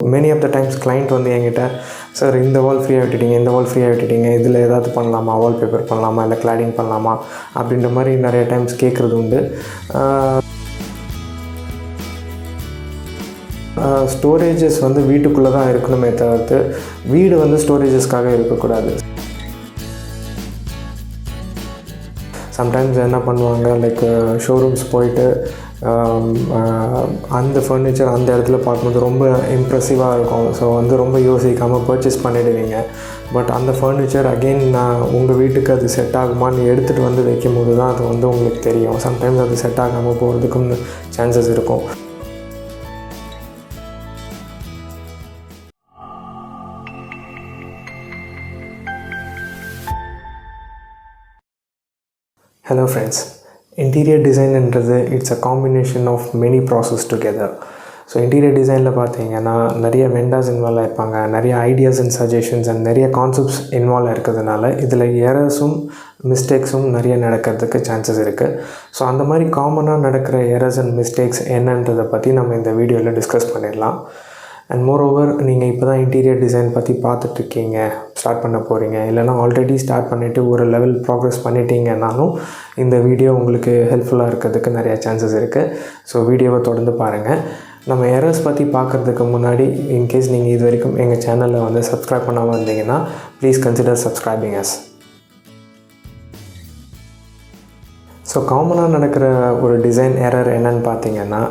Many of the times client வந்து என்கிட்ட sir இந்த வால் ஃப்ரீயாக விட்டுட்டீங்க, இந்த வால் ஃப்ரீயாக விட்டுட்டீங்க, இதில் ஏதாவது பண்ணலாமா, வால்பேப்பர் பண்ணலாமா, இல்லை கிளாடிங் பண்ணலாமா அப்படின்ற மாதிரி நிறைய டைம்ஸ் கேட்குறது உண்டு. ஸ்டோரேஜஸ் வந்து வீட்டுக்குள்ளே தான் இருக்கணுமே தவிர்த்து வீடு வந்து ஸ்டோரேஜஸ்க்காக இருக்கக்கூடாது. சம்டைம்ஸ் என்ன பண்ணுவாங்க, லைக் ஷோரூம்ஸ் போயிட்டு அந்த ஃபர்னிச்சர் அந்த இடத்துல பார்க்கும்போது ரொம்ப இம்ப்ரெசிவாக இருக்கும். ஸோ வந்து ரொம்ப யோசிக்காமல் பர்ச்சேஸ் பண்ணிவிடுவீங்க. பட் அந்த ஃபர்னிச்சர் அகெயின் உங்கள் வீட்டுக்கு அது செட் ஆகுமான்னு எடுத்துகிட்டு வந்து வைக்கும் போது தான் அது வந்து உங்களுக்கு தெரியும். சம்டைம்ஸ் அது செட் ஆகாமல் போகிறதுக்கும் சான்சஸ் இருக்கும். ஹலோ ஃப்ரெண்ட்ஸ், இன்டீரியர் டிசைன்ன்றது it's a combination of many process together. So interior டிசைனில் பார்த்தீங்கன்னா நிறைய வெண்டர்ஸ் இன்வால்வ் ஆகிருப்பாங்க, நிறைய ஐடியாஸ் அண்ட் சஜஷன்ஸ் அண்ட் நிறைய கான்செப்ட்ஸ் இன்வால்வ் இருக்கிறதுனால இதில் எரர்ஸும் மிஸ்டேக்ஸும் நிறைய நடக்கிறதுக்கு சான்சஸ் இருக்குது. ஸோ அந்த மாதிரி காமனாக நடக்கிற எரர்ஸ் அண்ட் மிஸ்டேக்ஸ் என்னன்றதை பற்றி நம்ம இந்த வீடியோவில் டிஸ்கஸ் பண்ணிடலாம். அண்ட் மோரோவர், நீங்கள் இப்போ தான் இன்டீரியர் டிசைன் பற்றி பார்த்துட்ருக்கீங்க, ஸ்டார்ட் பண்ண போகிறீங்க, இல்லைனா ஆல்ரெடி ஸ்டார்ட் பண்ணிவிட்டு ஒரு லெவல் ப்ராக்ரெஸ் பண்ணிட்டீங்கன்னாலும் இந்த வீடியோ உங்களுக்கு ஹெல்ப்ஃபுல்லாக இருக்கிறதுக்கு நிறையா சான்சஸ் இருக்குது. ஸோ வீடியோவை தொடர்ந்து பாருங்கள். நம்ம எரர்ஸ் பற்றி பார்க்குறதுக்கு முன்னாடி, இன்கேஸ் நீங்கள் இது வரைக்கும் எங்கள் சேனலில் வந்து சப்ஸ்கிரைப் பண்ணாமல் இருந்தீங்கன்னா please consider subscribing us. So காமனாக நடக்கிற ஒரு டிசைன் எரர் என்னன்னு பார்த்தீங்கன்னா,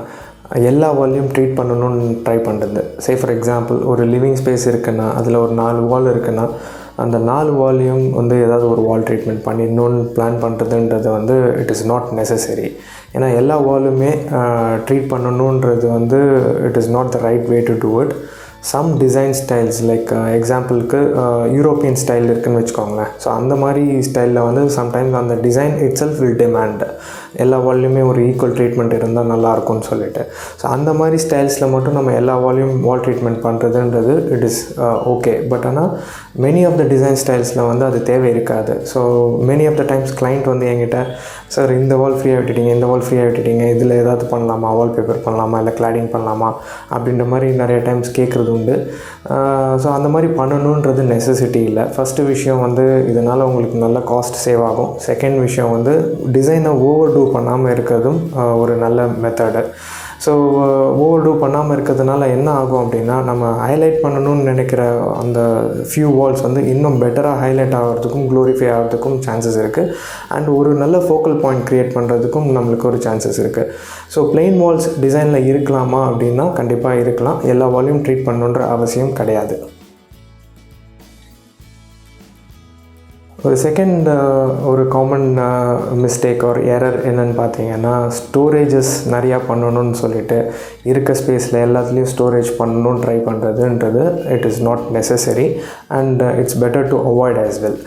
எல்லா வால்லையும் ட்ரீட் பண்ணணும்னு ட்ரை பண்ணுறது. சே ஃபார் எக்ஸாம்பிள், ஒரு லிவிங் ஸ்பேஸ் இருக்குன்னா அதில் ஒரு 4 வால் இருக்குன்னா அந்த 4 வால்லையும் வந்து ஏதாவது ஒரு வால் ட்ரீட்மெண்ட் பண்ணிடணும்னு பிளான் பண்ணுறதுன்றது வந்து இட் இஸ் நாட் நெசசரி. ஏன்னா எல்லா வாலுமே ட்ரீட் பண்ணணுன்றது வந்து it is not the right way to do it. Some design styles like எக்ஸாம்பிளுக்கு யூரோப்பியன் ஸ்டைல் இருக்குதுன்னு வச்சுக்கோங்களேன். ஸோ அந்த மாதிரி ஸ்டைலில் வந்து சம்டைம்ஸ் அந்த design itself will demand எல்லா வால்லையுமே ஒரு ஈக்குவல் ட்ரீட்மெண்ட் இருந்தால் நல்லாயிருக்கும்னு சொல்லிட்டு. ஸோ அந்த மாதிரி ஸ்டைல்ஸில் மட்டும் நம்ம எல்லா வால்லையும் வால் ட்ரீட்மெண்ட் பண்ணுறதுன்றது இட் இஸ் ஓகே. பட் ஆனால் மெனி ஆஃப் த டிசைன் ஸ்டைல்ஸில் வந்து அது தேவை இருக்காது. So many of the times client வந்து என்கிட்ட சார் இந்த வால் ஃப்ரீயாக விட்டுட்டீங்க, இந்த வால் ஃப்ரீயாக விட்டுட்டீங்க, இதில் ஏதாவது பண்ணலாமா, வால்பேப்பர் பண்ணலாமா, இல்லை கிளாடிங் பண்ணலாமா அப்படின்ற மாதிரி நிறைய டைம்ஸ் கேட்குறது உண்டு. ஸோ அந்த மாதிரி பண்ணணுன்றது நெசசிட்டி இல்லை. ஃபஸ்ட்டு விஷயம் வந்து இதனால் உங்களுக்கு நல்ல காஸ்ட் சேவ் ஆகும். செகண்ட் விஷயம் வந்து டிசைனை ஓவர் டூ பண்ணாமல் இருக்கிறதும் ஒரு நல்ல மெத்தடு. ஸோ ஓவர் டூ பண்ணாமல் இருக்கிறதுனால என்ன ஆகும் அப்படின்னா, நம்ம ஹைலைட் பண்ணணும்னு நினைக்கிற அந்த ஃபியூ வால்ஸ் வந்து இன்னும் பெட்டராக ஹைலைட் ஆகிறதுக்கும் க்ளோரிஃபை ஆகிறதுக்கும் சான்சஸ் இருக்குது. அண்ட் ஒரு நல்ல ஃபோக்கல் பாயிண்ட் க்ரியேட் பண்ணுறதுக்கும் நம்மளுக்கு ஒரு சான்சஸ் இருக்குது. ஸோ பிளெயின் வால்ஸ் டிசைனில் இருக்கலாமா அப்படின்னா கண்டிப்பாக இருக்கலாம். எல்லா வால்லையும் ட்ரீட் பண்ணணுன்ற அவசியம் கிடையாது. ஒரு செகண்ட் ஒரு காமன் மிஸ்டேக் ஒரு எரர் என்னென்னு பார்த்தீங்கன்னா, ஸ்டோரேஜஸ் நிறையா பண்ணணும்னு சொல்லிட்டு இருக்க ஸ்பேஸில் எல்லாத்துலேயும் ஸ்டோரேஜ் பண்ணணும்னு ட்ரை பண்ணுறதுன்றது it is not necessary and it's better to avoid as well.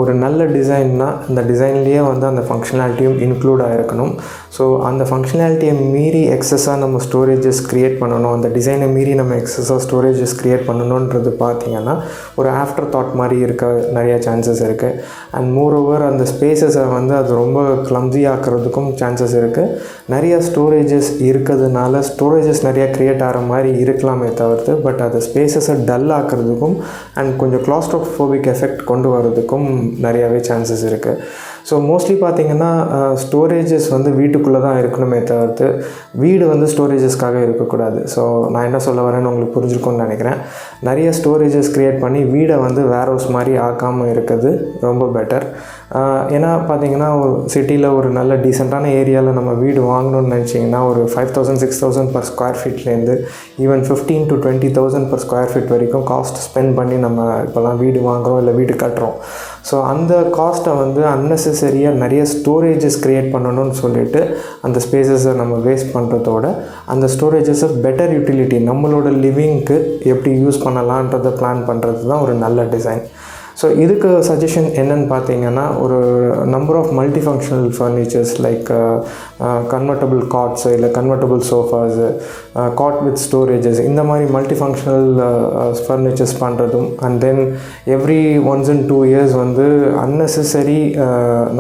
ஒரு நல்ல டிசைன்னா அந்த டிசைன்லேயே வந்து அந்த ஃபங்க்ஷனாலிட்டியும் இன்க்ளூட் ஆகிருக்கணும். ஸோ அந்த ஃபங்க்ஷனாலிட்டியை மீறி எக்ஸஸாக நம்ம ஸ்டோரேஜஸ் க்ரியேட் பண்ணணும், அந்த டிசைனை மீறி நம்ம எக்ஸஸாக ஸ்டோரேஜஸ் க்ரியேட் பண்ணணுன்றது பார்த்திங்கன்னா ஒரு ஆஃப்டர் தாட் மாதிரி இருக்க நிறையா சான்சஸ் இருக்குது. அண்ட் மோர் ஓவர் அந்த ஸ்பேஸஸை வந்து அது ரொம்ப க்ளம்ஸி ஆக்கிறதுக்கும் சான்சஸ் இருக்குது. நிறையா ஸ்டோரேஜஸ் இருக்கிறதுனால ஸ்டோரேஜஸ் நிறையா க்ரியேட் ஆகிற மாதிரி இருக்கலாமே தவிர்த்து பட் அது ஸ்பேஸஸை டல் ஆக்கிறதுக்கும் அண்ட் கொஞ்சம் கிளாஸ்ட்ரோஃபோபிக் எஃபெக்ட் கொண்டு வரதுக்கும் நிறையாவே சான்சஸ் இருக்குது. ஸோ மோஸ்ட்லி பார்த்திங்கன்னா ஸ்டோரேஜஸ் வந்து வீட்டுக்குள்ளே தான் இருக்கணுமே தவிர்த்து வீடு வந்து ஸ்டோரேஜஸ்க்காக இருக்கக்கூடாது. ஸோ நான் என்ன சொல்ல வரேன்னு உங்களுக்கு புரிஞ்சிருக்கும்னு நினைக்கிறேன். நிறைய ஸ்டோரேஜஸ் க்ரியேட் பண்ணி வீடை வந்து வேர் ஹவுஸ் மாதிரி ஆக்காமல் இருக்கிறது ரொம்ப பெட்டர். ஏன்னா பார்த்திங்கன்னா ஒரு சிட்டியில் ஒரு நல்ல டீசெண்டான ஏரியாவில் நம்ம வீடு வாங்கணும்னு நினச்சிங்கன்னா ஒரு 5,000 6,000 per ஸ்கொயர் ஃபீட்லேருந்து even 15,000 to 20,000 per square feet வரைக்கும் காஸ்ட் ஸ்பெண்ட் பண்ணி நம்ம இப்போலாம் வீடு வாங்குகிறோம் இல்லை வீடு கட்டுறோம். ஸோ அந்த காஸ்ட்டை வந்து அன்னெசரியாக நிறைய ஸ்டோரேஜஸ் க்ரியேட் பண்ணணும்னு சொல்லிட்டு அந்த ஸ்பேஸஸை நம்ம வேஸ்ட் பண்ணுறதோட அந்த ஸ்டோரேஜஸை பெட்டர் யூட்டிலிட்டி நம்மளோட லிவிங்க்கு எப்படி யூஸ் பண்ணலான்றதை பிளான் பண்ணுறது தான் ஒரு நல்ல டிசைன். ஸோ இதுக்கு சஜஷன் என்னென்னு பார்த்தீங்கன்னா, ஒரு number of multi functional furnitures like convertible cots இல்லை convertible sofas, cot with storages, இந்த மாதிரி மல்டி ஃபங்க்ஷனல் ஃபர்னிச்சர்ஸ் பண்ணுறதும் and then every once in 2 years வந்து அன்னெசரி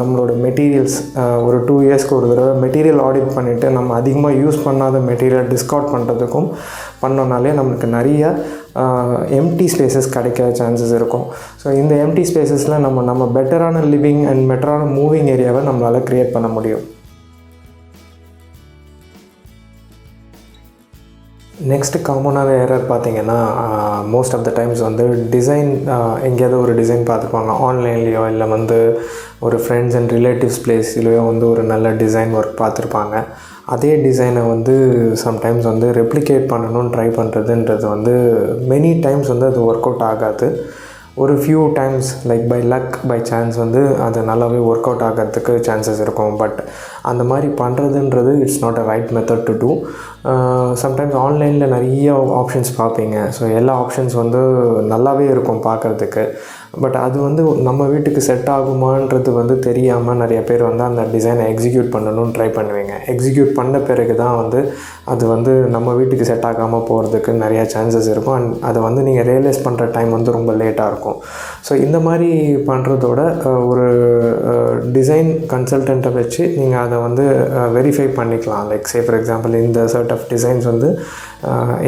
நம்மளோட மெட்டீரியல்ஸ் ஒரு 2 yearsக்கு ஒரு தடவை மெட்டீரியல் ஆடிட் பண்ணிவிட்டு நம்ம அதிகமாக யூஸ் பண்ணாத மெட்டீரியல் டிஸ்கார்ட் பண்ணுறதுக்கும் பண்ணோம்னாலே நமக்கு நிறைய எம்டி ஸ்பேசஸ் கிடைக்க சான்சஸ் இருக்கும். ஸோ இந்த எம்டி ஸ்பேசஸில் நம்ம பெட்டரான லிவிங் அண்ட் பெட்டரான மூவிங் ஏரியாவை நம்மளால் க்ரியேட் பண்ண முடியும். நெக்ஸ்ட்டு காமனான எரர் பார்த்திங்கன்னா மோஸ்ட் ஆஃப் த டைம்ஸ் வந்து டிசைன் எங்கேயாவது ஒரு டிசைன் பார்த்துருப்பாங்க ஆன்லைன்லேயோ இல்லை வந்து ஒரு ஃப்ரெண்ட்ஸ் அண்ட் ரிலேட்டிவ்ஸ் பிளேஸ்லேயோ வந்து ஒரு நல்ல டிசைன் ஒர்க் பார்த்துருப்பாங்க. அதே டிசைனை வந்து சம்டைம்ஸ் வந்து ரெப்ளிகேட் பண்ணணும்னு ட்ரை பண்ணுறதுன்றது வந்து மெனி டைம்ஸ் வந்து அது ஒர்க் அவுட் ஆகாது. ஒரு few times like by luck by chance வந்து அது நல்லாவே ஒர்க் அவுட் ஆகிறதுக்கு சான்சஸ் இருக்கும். பட் அந்த மாதிரி பண்ணுறதுன்றது it's not a right method to do. Sometimes ஆன்லைனில் நிறைய ஆப்ஷன்ஸ் பார்ப்பீங்க. ஸோ எல்லா ஆப்ஷன்ஸ் வந்து நல்லாவே இருக்கும் பார்க்குறதுக்கு. பட் அது வந்து நம்ம வீட்டுக்கு செட் ஆகுமான்றது வந்து தெரியாமல் நிறைய பேர் வந்து அந்த டிசைனை எக்ஸிக்யூட் பண்ணணும்னு ட்ரை பண்ணுவீங்க. எக்ஸிக்யூட் பண்ண பிறகு தான் வந்து அது வந்து நம்ம வீட்டுக்கு செட் ஆகாமல் போகிறதுக்கு நிறையா சான்சஸ் இருக்கும். அண்ட் அதை வந்து நீங்கள் ரியலைஸ் பண்ணுற டைம் வந்து ரொம்ப லேட்டாக இருக்கும். ஸோ இந்த மாதிரி பண்ணுறதோட ஒரு டிசைன் கன்சல்டண்ட்டை வச்சு நீங்கள் அதை வந்து வெரிஃபை பண்ணிக்கலாம். லைக் சே ஃபார் எக்ஸாம்பிள் இந்த செட் ஆஃப் டிசைன்ஸ் வந்து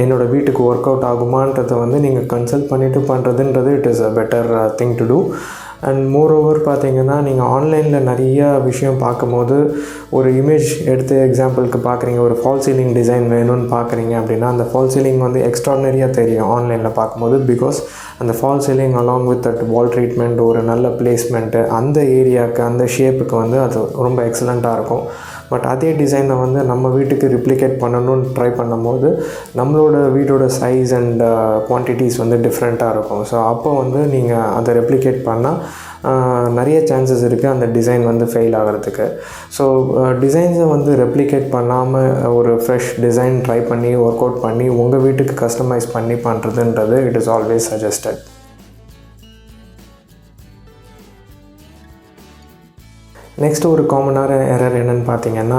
என்னோடய வீட்டுக்கு ஒர்க் அவுட் ஆகுமான்றதை வந்து நீங்கள் கன்சல்ட் பண்ணிவிட்டு பண்ணுறதுன்றது it is a better thing to do. And moreover பார்த்திங்கன்னா நீங்கள் ஆன்லைனில் நிறைய விஷயம் பார்க்கும்போது ஒரு இமேஜ் எடுத்து எக்ஸாம்பிளுக்கு பார்க்குறீங்க, ஒரு ஃபால் சீலிங் டிசைன் வேணும்னு பார்க்குறீங்க அப்படின்னா அந்த ஃபால் சீலிங் வந்து எக்ஸ்ட்ரானரியாக தெரியும் ஆன்லைனில் பார்க்கும்போது. பிகாஸ் அந்த fall ceiling along with that wall treatment, ஒரு நல்ல பிளேஸ்மெண்ட்டு, அந்த ஏரியாவுக்கு அந்த ஷேப்புக்கு வந்து அது ரொம்ப எக்ஸலண்ட்டாக இருக்கும். பட் அதே டிசைனை வந்து நம்ம வீட்டுக்கு ரிப்ளிகேட் பண்ணணும்னு ட்ரை பண்ணும்போது நம்மளோட வீட்டோட சைஸ் அண்ட் குவான்டிட்டிஸ் வந்து டிஃப்ரெண்ட்டாக இருக்கும். ஸோ அப்போ வந்து நீங்கள் அதை ரெப்ளிகேட் பண்ணால் நிறைய சான்சஸ் இருக்குது அந்த டிசைன் வந்து ஃபெயில் ஆகிறதுக்கு. ஸோ டிசைன்ஸை வந்து ரெப்ளிகேட் பண்ணாமல் ஒரு ஃப்ரெஷ் டிசைன் ட்ரை பண்ணி ஒர்க் அவுட் பண்ணி உங்கள் வீட்டுக்கு கஸ்டமைஸ் பண்ணி பண்ணுறதுன்றது it is always suggested. Next ஒரு காமனான எரர் என்னென்னு பார்த்தீங்கன்னா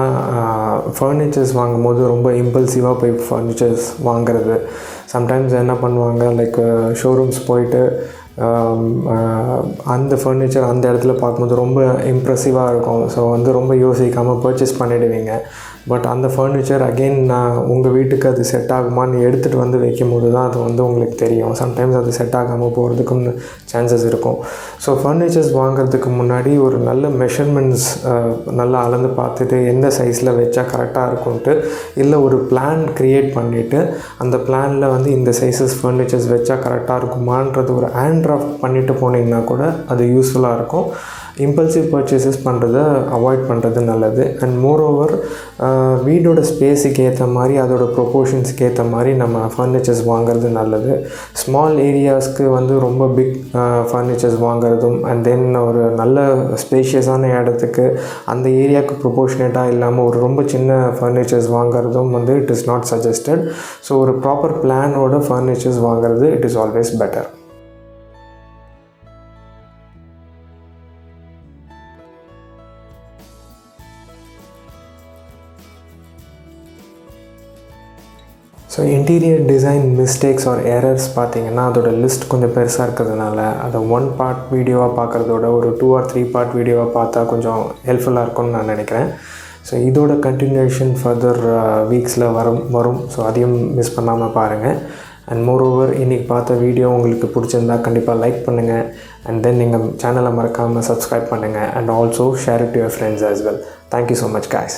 ஃபர்னிச்சர்ஸ் வாங்கும்போது ரொம்ப இம்பல்சிவாக போய் ஃபர்னிச்சர்ஸ் வாங்குறது. சம்டைம்ஸ் என்ன பண்ணுவாங்க, லைக் ஷோரூம்ஸ் போயிட்டு அந்த ஃபர்னிச்சர் அந்த இடத்துல பார்க்கும்போது ரொம்ப இம்ப்ரெசிவாக இருக்கும். ஸோ வந்து ரொம்ப யோசிக்காமல் பர்ச்சேஸ் பண்ணிவிடுவீங்க. பட் அந்த ஃபர்னிச்சர் அகெயின் உங்கள் வீட்டுக்கு அது செட் ஆகுமான்னு எடுத்துகிட்டு வந்து வைக்கும் போது தான் அது வந்து உங்களுக்கு தெரியும். சம்டைம்ஸ் அது செட் ஆகாமல் போகிறதுக்கும் சான்சஸ் இருக்கும். ஸோ ஃபர்னிச்சர்ஸ் வாங்குறதுக்கு முன்னாடி ஒரு நல்ல மெஷர்மெண்ட்ஸ் நல்லா அளந்து பார்த்துட்டு எந்த சைஸில் வச்சா கரெக்டாக இருக்கும்ன்ட்டு இல்லை ஒரு பிளான் க்ரியேட் பண்ணிவிட்டு அந்த பிளானில் வந்து இந்த சைஸஸ் ஃபர்னிச்சர்ஸ் வச்சா கரெக்டாக இருக்குமான்றது ஒரு ஹேண்ட் ட்ராஃப்ட் பண்ணிவிட்டு போனீங்கன்னா கூட அது யூஸ்ஃபுல்லாக இருக்கும். இம்பல்சிவ் பர்ச்சேசஸ் பண்ணுறதை அவாய்ட் பண்ணுறது நல்லது. அண்ட் மோர் ஓவர் வீடோட ஸ்பேஸுக்கு ஏற்ற மாதிரி அதோட ப்ரொப்போர்ஷன்ஸுக்கு ஏற்ற மாதிரி நம்ம ஃபர்னிச்சர்ஸ் வாங்குறது நல்லது. ஸ்மால் ஏரியாஸ்க்கு வந்து ரொம்ப பிக் ஃபர்னிச்சர்ஸ் வாங்குறதும் அண்ட் தென் ஒரு நல்ல ஸ்பேஷியஸான இடத்துக்கு அந்த ஏரியாவுக்கு ப்ரொப்போர்ஷனேட்டாக இல்லாமல் ஒரு ரொம்ப சின்ன ஃபர்னிச்சர்ஸ் வாங்குறதும் வந்து it is not suggested. So ஒரு ப்ராப்பர் பிளானோட ஃபர்னிச்சர்ஸ் வாங்குறது it is always better. So interior design mistakes R errors பார்த்திங்கன்னா அதோட லிஸ்ட் கொஞ்சம் பெருசாக இருக்கிறதுனால அதை 1 பார்ட் வீடியோவாக பார்க்குறதோட ஒரு 2 or 3 பார்ட் வீடியோவாக பார்த்தா கொஞ்சம் ஹெல்ப்ஃபுல்லாக இருக்கும்னு நான் நினைக்கிறேன். ஸோ இதோட கண்டினியூஷன் ஃபர்தர் வீக்ஸில் வரும். ஸோ அதையும் மிஸ் பண்ணாமல் பாருங்கள். அண்ட் மோர் ஓவர் இன்றைக்கி பார்த்த வீடியோ உங்களுக்கு பிடிச்சிருந்தா கண்டிப்பாக லைக் பண்ணுங்கள். அண்ட் தென் நீங்கள் சேனலை மறக்காமல் சப்ஸ்கிரைப் பண்ணுங்கள். And also share it to your friends as well. Thank you so much guys.